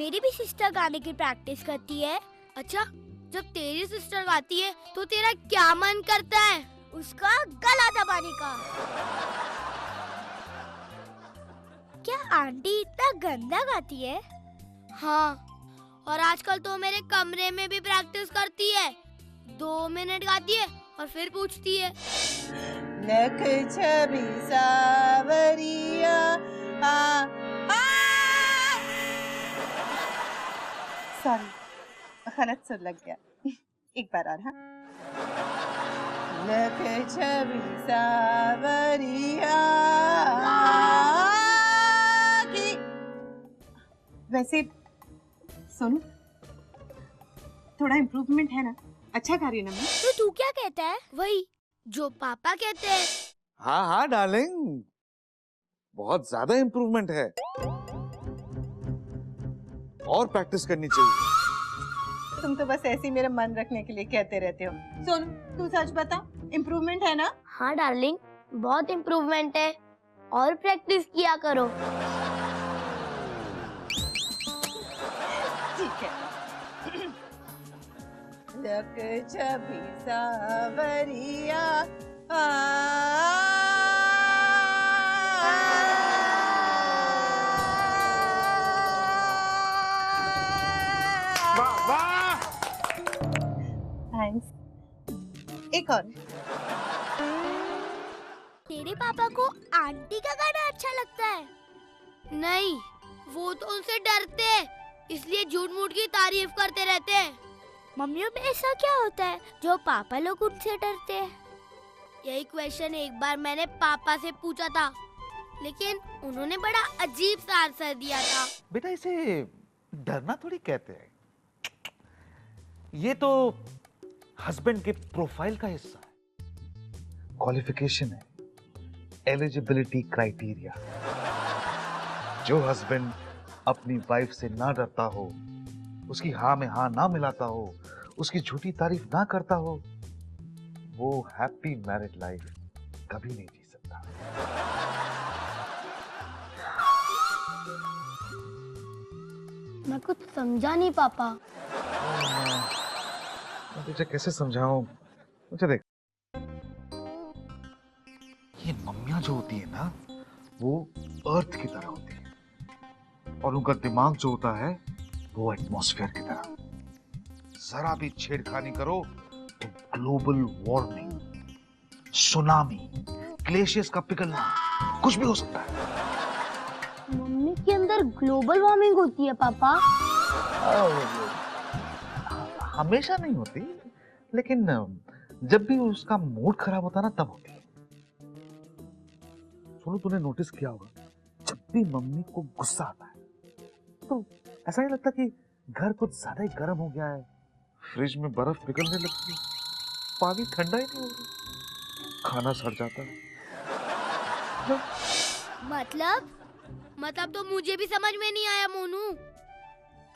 मेरी भी सिस्टर गाने की प्रैक्टिस करती है। अच्छा, जब तेरी सिस्टर गाती है तो तेरा क्या मन करता है? उसका गला दबाने का। क्या आंटी इतना गंदा गाती है? हाँ, और आजकल तो मेरे कमरे में भी प्रैक्टिस करती है। 2 मिनट गाती है और फिर पूछती है, लख छवि सावरिया सॉरी, गलत सुर लग गया। एक बार और। हाँ, लख छवि सावरिया की। वैसे सुनो, थोड़ा इम्प्रूवमेंट है ना? अच्छा गा रही है ना मैं? तो तू क्या कहता है? वही जो पापा कहते हैं। हाँ हाँ डार्लिंग, बहुत ज्यादा इम्प्रूवमेंट है और प्रैक्टिस करनी चाहिए। तुम तो बस ऐसे ही मेरा मन रखने के लिए कहते रहते हो। सोनू, तू सच बता, इम्प्रूवमेंट है ना? हाँ डार्लिंग, बहुत इम्प्रूवमेंट है और प्रैक्टिस किया करो। ठीक है। लख छवि सावरिया वाह! थैंक्स। एक और। तेरे पापा को आंटी का गाना अच्छा लगता है? नहीं, वो तो उनसे डरते हैं, इसलिए झूठ मूठ की तारीफ करते रहते हैं। मम्मियों में ऐसा क्या होता है जो पापा लोग उनसे डरते हैं? यही क्वेश्चन एक बार मैंने पापा से पूछा था, लेकिन उन्होंने बड़ा अजीब सा आंसर दिया था। बेटा, इसे डरना थोड़ी कहते हैं। ये तो हस्बैंड के प्रोफाइल का हिस्सा है, क्वालिफिकेशन है, एलिजिबिलिटी क्राइटेरिया। जो हस्बैंड अपनी वाइफ से ना डरता हो, उसकी हाँ में हाँ ना मिलाता हो, उसकी झूठी तारीफ ना करता हो, वो हैप्पी मैरिड लाइफ कभी नहीं जी सकता। मैं कुछ समझा नहीं पापा। मैं तुझे कैसे समझाऊं? मुझे देख, ये मम्मियां जो होती है ना, वो अर्थ की तरह होती है और उनका दिमाग जो होता है वो एटमॉस्फेयर की तरह। जरा भी छेड़खानी करो तो ग्लोबल वार्मिंग, सुनामी, ग्लेशियर्स का पिघलना, कुछ भी हो सकता है। मम्मी के अंदर ग्लोबल वार्मिंग होती है पापा? हमेशा नहीं होती, लेकिन जब भी उसका मूड खराब होता है ना, तब होती है। सुनो, तूने नोटिस किया होगा, जब भी मम्मी को गुस्सा आता है तो ऐसा नहीं लगता कि घर कुछ ज्यादा ही गर्म हो गया है, फ्रिज में बर्फ पिघलने लगती है, पानी ठंडा ही नहीं हो रहा, खाना सड़ जाता है। मतलब तो मुझे भी समझ में नहीं आया मोनू।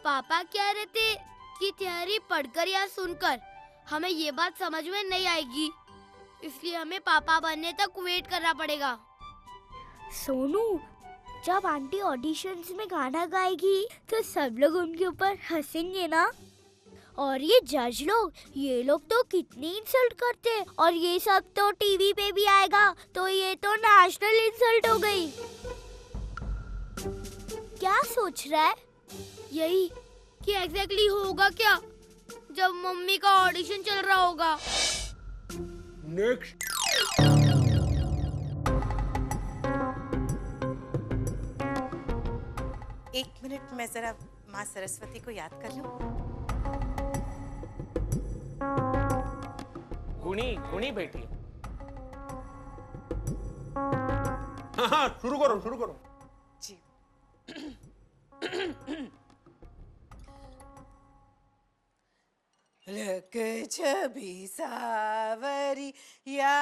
पापा कह रहे थे कि थियरी पढ़कर या सुनकर हमें ये बात समझ में नहीं आएगी, इसलिए हमें पापा बनने तक वेट करना पड़ेगा। सोनू, जब आंटी ऑडिशंस में गाना गाएगी तो सब लोग उनके ऊपर हंसेंगे ना? और ये जज लोग, ये लोग तो कितनी इंसल्ट करते हैं, और ये सब तो टीवी पे भी आएगा, तो ये तो नेशनल इंसल्ट हो गई। क्या सोच रहा है? यही कि एग्जैक्टली होगा क्या जब मम्मी का ऑडिशन चल रहा होगा। नेक्स्ट। एक मिनट, मैं जरा माँ सरस्वती को याद कर लूं। गुणी बेटी। हाँ, शुरू करो। जी। लख छवि सावरिया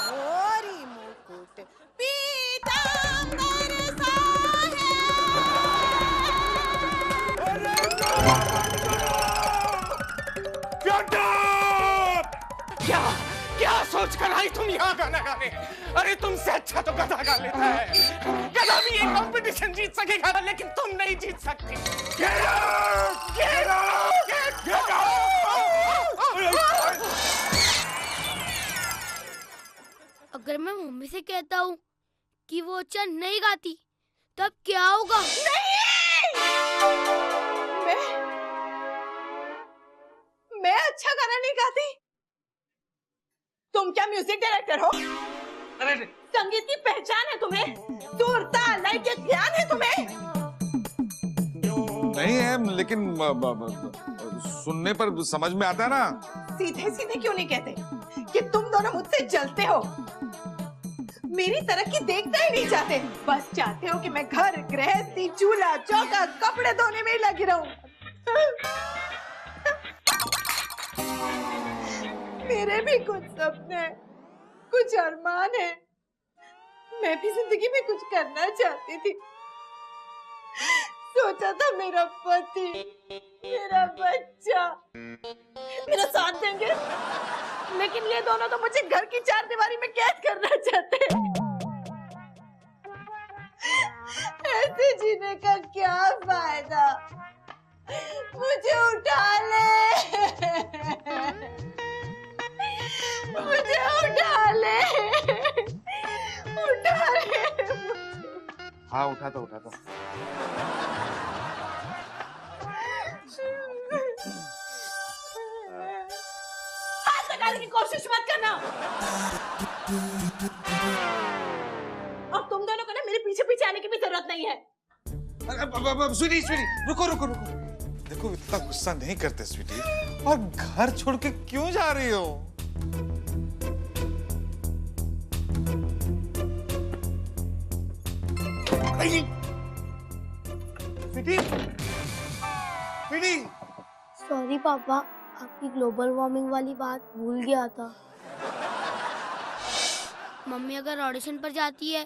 मोरी मुकुट पीतांबर साहे। क्या सोच कर आई तुम कहाँ गाना गाने? अरे तुमसे अच्छा तो गधा गा लेता है। गधा भी ये कंपटीशन जीत सकेगा, लेकिन तुम नहीं जीत सकती। Get out! Get out! Get out! अगर मैं मम्मी से कहता हूँ कि वो अच्छा नहीं गाती, तब क्या होगा? मैं अच्छा गाना नहीं गाती? तुम क्या म्यूजिक डायरेक्टर हो? अरे संगीत की पहचान है तुम्हें? सुर ताल लय के ज्ञान है तुम्हें? नहीं है, लेकिन सुनने पर समझ में आता है ना। सीधे सीधे क्यों नहीं कहते कि तुम दोनों मुझसे जलते हो? मेरी तरक्की देखना ही नहीं चाहते, बस चाहते हो कि मैं घर गृहस्थी चूल्हा चौका कपड़े धोने में ही लगी रहूं। मेरे भी कुछ सपने, कुछ अरमान है। मैं भी जिंदगी में कुछ करना चाहती थी। सोचा था मेरा पति, मेरा बच्चा मेरा साथ देंगे, लेकिन ये दोनों तो मुझे घर की चार दीवारी में कैद करना चाहते हैं। ऐसे जीने का क्या फायदा? मुझे उठा ले, मुझे उठा ले, उठा ले। हाँ उठाता उठाता। हाथ लगाने की कोशिश मत करना। अब तुम दोनों को ना मेरे पीछे पीछे आने की भी जरूरत नहीं है। स्वीटी स्वीटी रुको रुको रुको। देखो इतना गुस्सा नहीं करते स्वीटी, और घर छोड़ के क्यों जा रही हो? स्वीटी स्वीटी। सॉरी पापा, आपकी ग्लोबल वार्मिंग वाली बात भूल गया था। मम्मी अगर ऑडिशन पर जाती है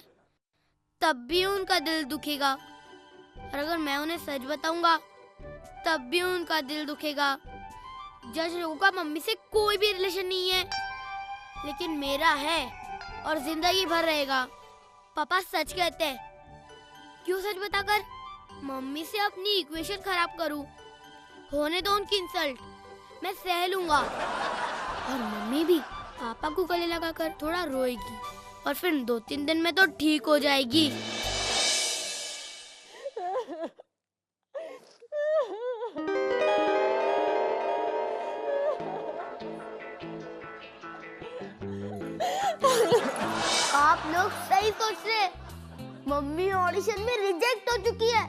तब भी उनका दिल दुखेगा, और अगर मैं उन्हें सच बताऊंगा तब भी उनका दिल दुखेगा। जज लोगों का मम्मी से कोई भी रिलेशन नहीं है, लेकिन मेरा है और जिंदगी भर रहेगा। पापा सच कहते हैं, क्यों सच बताकर मम्मी से अपनी इक्वेशन खराब करूं? होने दो उनकी इंसल्ट, मैं सह लूंगा। और मम्मी भी पापा को गले लगाकर थोड़ा रोएगी, और फिर 2-3 दिन में तो ठीक हो जाएगी। आप लोग सही सोच रहे, मम्मी ऑडिशन में रिजेक्ट हो चुकी है।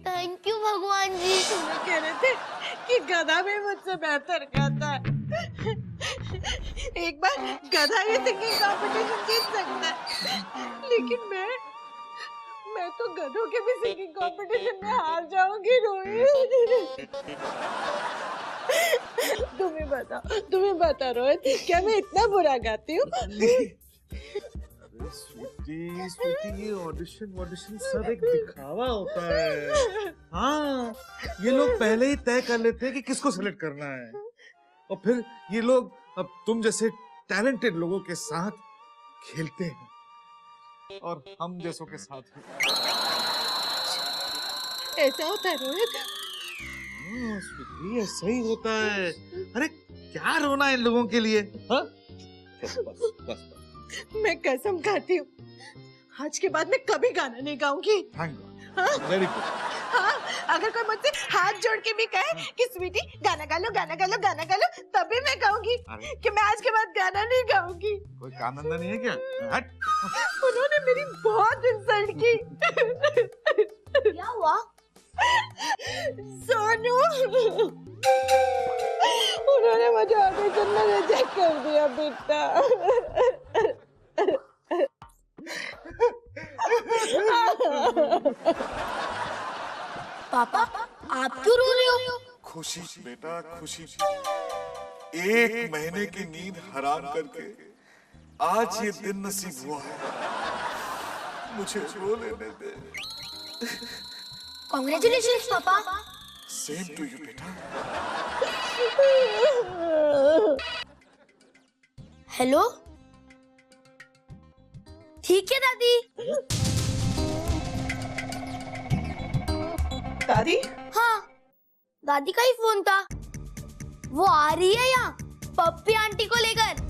थैंक यू भगवान जी। तुम्हें कह रहे थे कि गधा भी मुझसे बेहतर गाता है। एक बार गधा ही सिंगिंग कंपटीशन जीत सकता है, लेकिन मैं तो गधों के भी सिंगिंग कंपटीशन में हार जाऊंगी। रोहित तुम्हें बता रोहित, क्या मैं इतना बुरा गाती हूँ? स्वीटी स्वीटी, ये ऑडिशन सब एक दिखावा होता है। हाँ, ये लोग पहले ही तय कर लेते हैं कि किसको सेलेक्ट करना है, और फिर ये लोग अब तुम जैसे टैलेंटेड लोगों के साथ खेलते हैं, और हम जैसों के साथ। ऐसा होता है रोहित? हाँ स्वीटी, ऐसा ही होता है। अरे क्या रोना इन लोगों के लिए? हाँ बस बस बस। मैं कसम खाती हूँ, आज के बाद मैं कभी गाना नहीं गाऊंगी। Thank God, very good. हाँ, अगर कोई मुझसे हाथ जोड़ के भी कहे कि स्वीटी गाना गा लो गाना गा लो गाना गा लो, तभी मैं गाऊंगी कि मैं आज के बाद गाना नहीं गाऊंगी। कोई काम धंधा नहीं है क्या? हट। उन्होंने मेरी बहुत इंसल्ट की। क्या हुआ? सोनू, उन्होंने मुझे ऑडिशन में रिजेक्ट कर दिया बेटा। पापा आप क्यों रो रहे हो? खुशी बेटा खुशी, 1 महीने की नींद हराम करके आज ये दिन नसीब हुआ है। मुझे रो लेने दे। कांग्रेचुलेशंस पापा। सेम टू यू बेटा। हेलो, ठीक है दादी। दादी हाँ, दादी का ही फोन था। वो आ रही है यहाँ पप्पी आंटी को लेकर।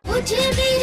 मुझे भी